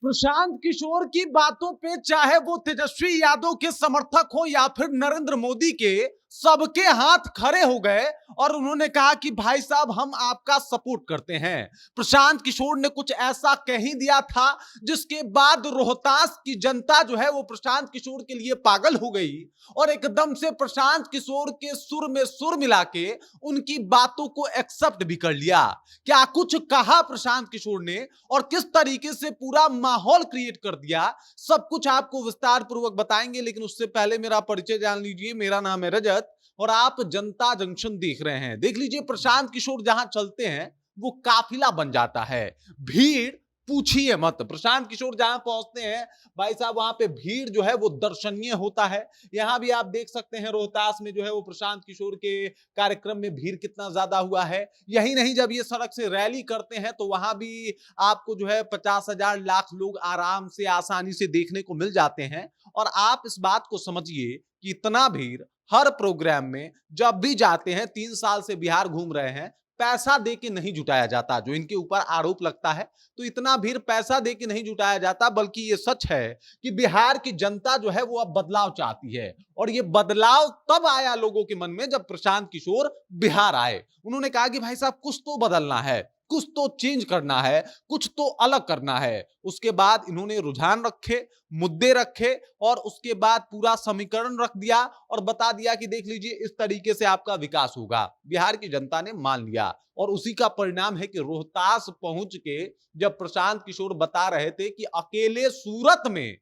प्रशांत किशोर की बातों पे चाहे वो तेजस्वी यादव के समर्थक हो या फिर नरेंद्र मोदी के, सबके हाथ खड़े हो गए और उन्होंने कहा कि भाई साहब हम आपका सपोर्ट करते हैं। प्रशांत किशोर ने कुछ ऐसा कह ही दिया था जिसके बाद रोहतास की जनता जो है वो प्रशांत किशोर के लिए पागल हो गई और एकदम से प्रशांत किशोर के सुर में सुर मिला के उनकी बातों को एक्सेप्ट भी कर लिया। क्या कुछ कहा प्रशांत किशोर ने और किस तरीके से पूरा माहौल क्रिएट कर दिया, सब कुछ आपको विस्तार पूर्वक बताएंगे। लेकिन उससे पहले मेरा परिचय जान लीजिए। मेरा नाम है रजत और आप जनता जंक्शन देख रहे हैं। देख लीजिए, प्रशांत किशोर जहां चलते हैं वो काफिला बन जाता है, भीड़ पूछिए मत। प्रशांत किशोर जहां पहुंचते हैं भाई साहब वहां पे भीड़ जो है वो दर्शनीय होता है। यहां भी आप देख सकते हैं रोहतास में जो है वो प्रशांत किशोर के कार्यक्रम में भीड़ कितना ज्यादा हुआ है। यही नहीं, जब ये सड़क से रैली करते हैं तो वहां भी आपको जो है 50,000 लाख लोग आराम से आसानी से देखने को मिल जाते हैं। और आप इस बात को समझिए कि इतना भीड़ हर प्रोग्राम में जब भी जाते हैं, 3 साल से बिहार घूम रहे हैं, पैसा दे के नहीं जुटाया जाता। जो इनके ऊपर आरोप लगता है तो इतना भीड़ पैसा दे के नहीं जुटाया जाता, बल्कि ये सच है कि बिहार की जनता जो है वो अब बदलाव चाहती है। और ये बदलाव तब आया लोगों के मन में जब प्रशांत किशोर बिहार आए। उन्होंने कहा कि भाई साहब कुछ तो बदलना है, कुछ तो चेंज करना है, कुछ तो अलग करना है। उसके बाद इन्होंने रुझान रखे, मुद्दे रखे और उसके बाद पूरा समीकरण रख दिया और बता दिया कि देख लीजिए इस तरीके से आपका विकास होगा। बिहार की जनता ने मान लिया और उसी का परिणाम है कि रोहतास पहुंच के जब प्रशांत किशोर बता रहे थे कि अकेले सूरत में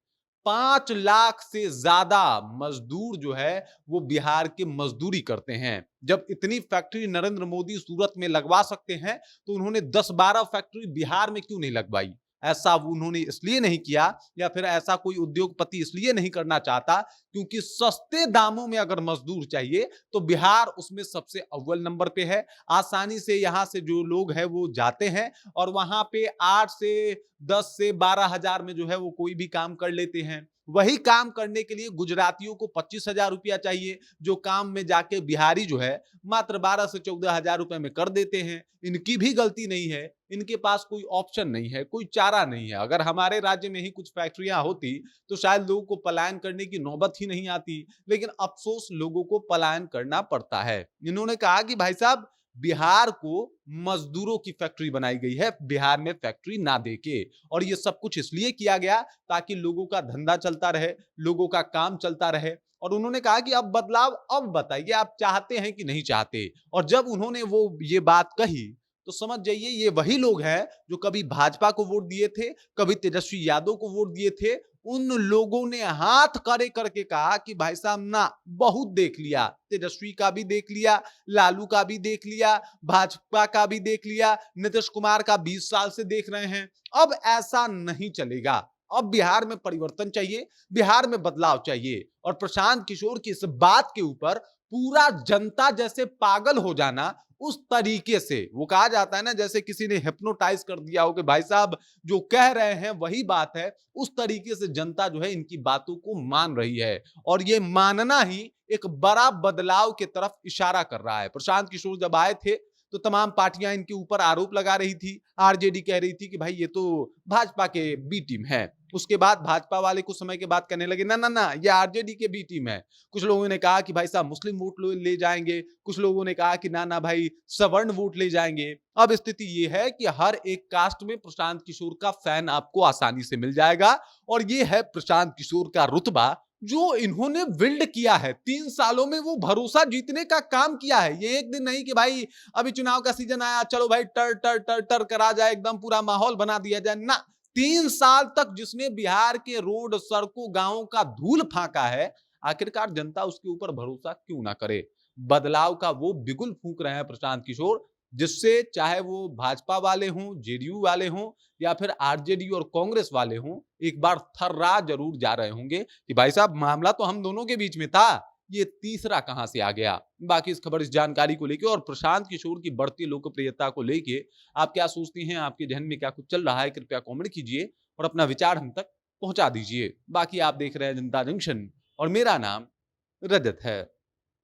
5 लाख से ज्यादा मजदूर जो है वो बिहार के मजदूरी करते हैं। जब इतनी फैक्ट्री नरेंद्र मोदी सूरत में लगवा सकते हैं तो उन्होंने 10-12 फैक्ट्री बिहार में क्यों नहीं लगवाई? ऐसा उन्होंने इसलिए नहीं किया या फिर ऐसा कोई उद्योगपति इसलिए नहीं करना चाहता क्योंकि सस्ते दामों में अगर मजदूर चाहिए तो बिहार उसमें सबसे अव्वल नंबर पे है। आसानी से यहां से जो लोग हैं वो जाते हैं और वहां पे 8 से 10 से 12 हजार में जो है वो कोई भी काम कर लेते हैं। वही काम करने के लिए गुजरातियों को 25,000 रुपया चाहिए, जो काम में जाके बिहारी जो है मात्र 12 से 14 हजार रुपए में कर देते हैं। इनकी भी गलती नहीं है, इनके पास कोई ऑप्शन नहीं है, कोई चारा नहीं है। अगर हमारे राज्य में ही कुछ फैक्ट्रियां होती तो शायद लोगों को पलायन करने की नौबत ही नहीं आती, लेकिन अफसोस लोगों को पलायन करना पड़ता है। इन्होंने कहा कि भाई साहब बिहार को मजदूरों की फैक्ट्री बनाई गई है, बिहार में फैक्ट्री ना देके। और ये सब कुछ इसलिए किया गया ताकि लोगों का धंधा चलता रहे, लोगों का काम चलता रहे। और उन्होंने कहा कि अब बदलाव, अब बताइए आप चाहते हैं कि नहीं चाहते। और जब उन्होंने वो ये बात कही तो समझ जाइए ये वही लोग हैं जो कभी भाजपा को वोट दिए थे, कभी तेजस्वी यादव को वोट दिए थे। उन लोगों ने हाथ खड़े करके कहा कि भाई साहब ना, बहुत देख लिया, तेजस्वी का भी देख लिया, लालू का भी देख लिया, भाजपा का भी देख लिया, नीतीश कुमार का 20 साल से देख रहे हैं। अब ऐसा नहीं चलेगा। अब बिहार में परिवर्तन चाहिए, बिहार में बदलाव चाहिए। और प्रशांत किशोर की इस बात के ऊपर पूरा जनता जैसे पागल हो जाना, उस तरीके से वो कहा जाता है ना, जैसे किसी ने हिप्नोटाइज कर दिया हो कि भाई साहब जो कह रहे हैं वही बात है, उस तरीके से जनता जो है इनकी बातों को मान रही है। और ये मानना ही एक बड़ा बदलाव की तरफ इशारा कर रहा है। प्रशांत किशोर जब आए थे तो तमाम पार्टियां इनके ऊपर आरोप लगा रही थी। आरजेडी कह रही थी कि भाई ये तो भाजपा के बी टीम है। उसके बाद भाजपा वाले कुछ समय के बाद कहने लगे ना ना ना, ये आरजेडी के बी टीम है। कुछ लोगों ने कहा कि भाई साहब मुस्लिम वोट ले जाएंगे, कुछ लोगों ने कहा कि ना ना भाई सवर्ण वोट ले जाएंगे। अब स्थिति ये है कि हर एक कास्ट में प्रशांत किशोर का फैन आपको आसानी से मिल जाएगा। और ये है प्रशांत किशोर का रुतबा जो इन्होंने बिल्ड किया है। 3 सालों में वो भरोसा जीतने का काम किया है। ये एक दिन नहीं कि भाई अभी चुनाव का सीजन आया, चलो भाई टर टर टर टर करा जाए, एकदम पूरा माहौल बना दिया जाए ना। 3 साल तक जिसने बिहार के रोड, सड़कों, गांवों का धूल फांका है, आखिरकार जनता उसके ऊपर भरोसा क्यों ना करे। बदलाव का वो बिगुल फूंक रहे हैं प्रशांत किशोर, जिससे चाहे वो भाजपा वाले हों, जेडीयू वाले हों या फिर आरजेडी और कांग्रेस वाले हों, एक बार थर्रा जरूर जा रहे होंगे कि भाई साहब मामला तो हम दोनों के बीच में था, ये तीसरा कहां से आ गया। बाकी इस खबर, इस जानकारी को लेके और प्रशांत किशोर की बढ़ती लोकप्रियता को लेके आप क्या सोचती हैं, आपके जहन में क्या कुछ चल रहा है, कृपया कमेंट कीजिए और अपना विचार हम तक पहुंचा दीजिए। बाकी आप देख रहे हैं जनता जंक्शन और मेरा नाम रजत है।